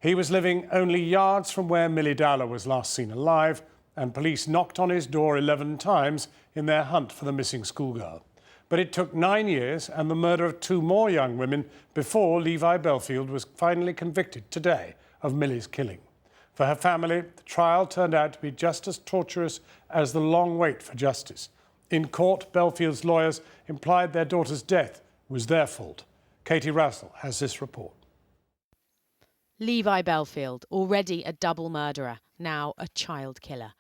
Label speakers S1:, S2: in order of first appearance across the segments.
S1: He was living only yards from where Millie Dowler was last seen alive, and police knocked on his door 11 times in their hunt for the missing schoolgirl. But it took 9 years and the murder of 2 more young women before Levi Belfield was finally convicted today of Millie's killing. For her family, the trial turned out to be just as torturous as the long wait for justice. In court, Belfield's lawyers implied their daughter's death was their fault. Katie Razzall has this report.
S2: Levi Belfield, already a double murderer, now a child killer.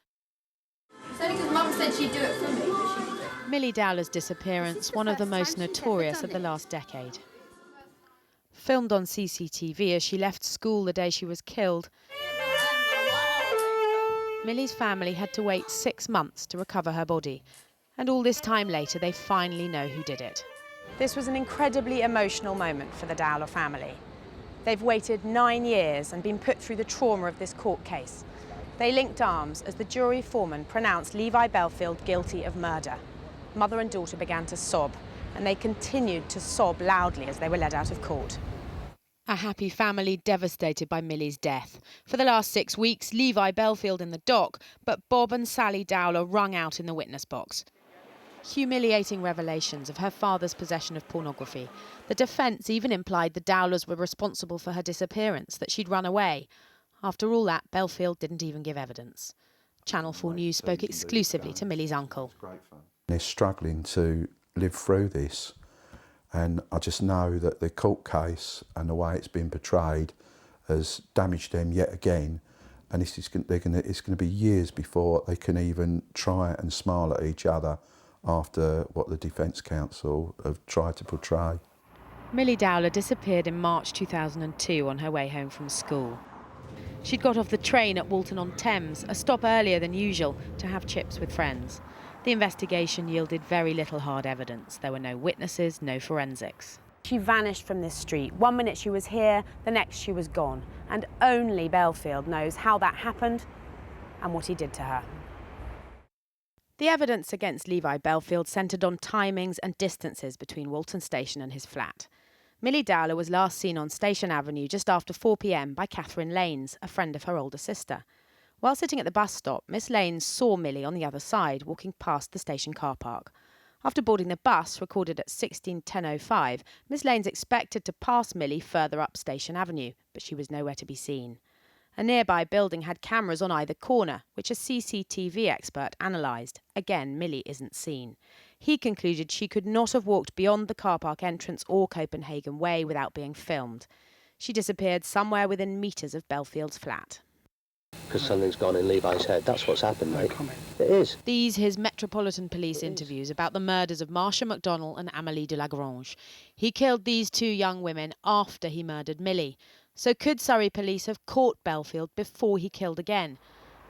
S3: It's only because Mum said she'd do it for me, but she didn't.
S2: Millie Dowler's disappearance, one of the most notorious of the last decade. Filmed on CCTV as she left school the day she was killed, Millie's family had to wait 6 months to recover her body. And all this time later, they finally know who did it.
S4: This was an incredibly emotional moment for the Dowler family. They've waited 9 years and been put through the trauma of this court case. They linked arms as the jury foreman pronounced Levi Belfield guilty of murder. Mother and daughter began to sob, and they continued to sob loudly as they were led out of court.
S2: A happy family devastated by Millie's death. For the last 6 weeks, Levi Belfield in the dock, but Bob and Sally Dowler wrung out in the witness box. Humiliating revelations of her father's possession of pornography. The defence even implied the Dowlers were responsible for her disappearance, that she'd run away. After all that, Belfield didn't even give evidence. Channel 4 News spoke exclusively to Millie's uncle.
S5: They're struggling to live through this, and I just know that the court case and the way it's been portrayed has damaged them yet again, and it's going to be years before they can even try and smile at each other after what the Defence Counsel have tried to portray.
S2: Millie Dowler disappeared in March 2002 on her way home from school. She'd got off the train at Walton-on-Thames, a stop earlier than usual, to have chips with friends. The investigation yielded very little hard evidence. There were no witnesses, no forensics.
S4: She vanished from this street. 1 minute she was here, the next she was gone. And only Belfield knows how that happened and what he did to her.
S2: The evidence against Levi Belfield centred on timings and distances between Walton Station and his flat. Millie Dowler was last seen on Station Avenue just after 4 p.m. by Catherine Lanes, a friend of her older sister. While sitting at the bus stop, Miss Lanes saw Millie on the other side, walking past the station car park. After boarding the bus, recorded at 16:10:05, Miss Lanes expected to pass Millie further up Station Avenue, but she was nowhere to be seen. A nearby building had cameras on either corner, which a CCTV expert analysed. Again, Millie isn't seen. He concluded she could not have walked beyond the car park entrance or Copenhagen Way without being filmed. She disappeared somewhere within metres of Belfield's flat.
S6: Because something's gone in Levi's head. That's what's happened, mate. It is.
S2: These his Metropolitan Police interviews about the murders of Marcia McDonnell and Amélie de Lagrange. He killed these 2 young women after he murdered Millie. So could Surrey police have caught Belfield before he killed again?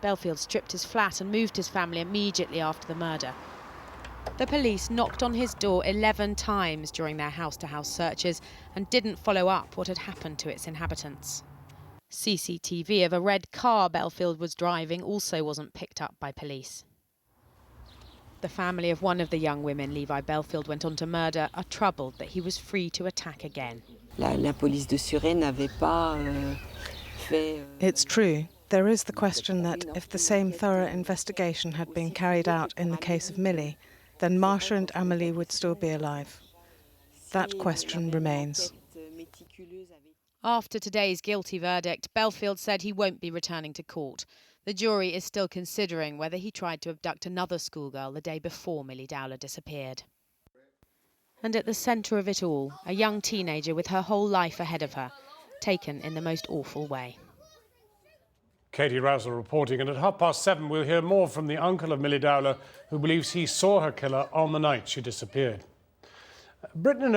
S2: Belfield stripped his flat and moved his family immediately after the murder. The police knocked on his door 11 times during their house-to-house searches and didn't follow up what had happened to its inhabitants. CCTV of a red car Belfield was driving also wasn't picked up by police. The family of one of the young women Levi Belfield went on to murder are troubled that he was free to attack again.
S7: La police de Surrey n'avait pas fait...
S8: It's true. There is the question that if the same thorough investigation had been carried out in the case of Millie, then Marcia and Amélie would still be alive. That question remains.
S2: After today's guilty verdict, Belfield said he won't be returning to court. The jury is still considering whether he tried to abduct another schoolgirl the day before Millie Dowler disappeared. And at the centre of it all, a young teenager with her whole life ahead of her, taken in the most awful way.
S1: Katie Razzall reporting, and at 7:30 we'll hear more from the uncle of Millie Dowler, who believes he saw her killer on the night she disappeared. Britain and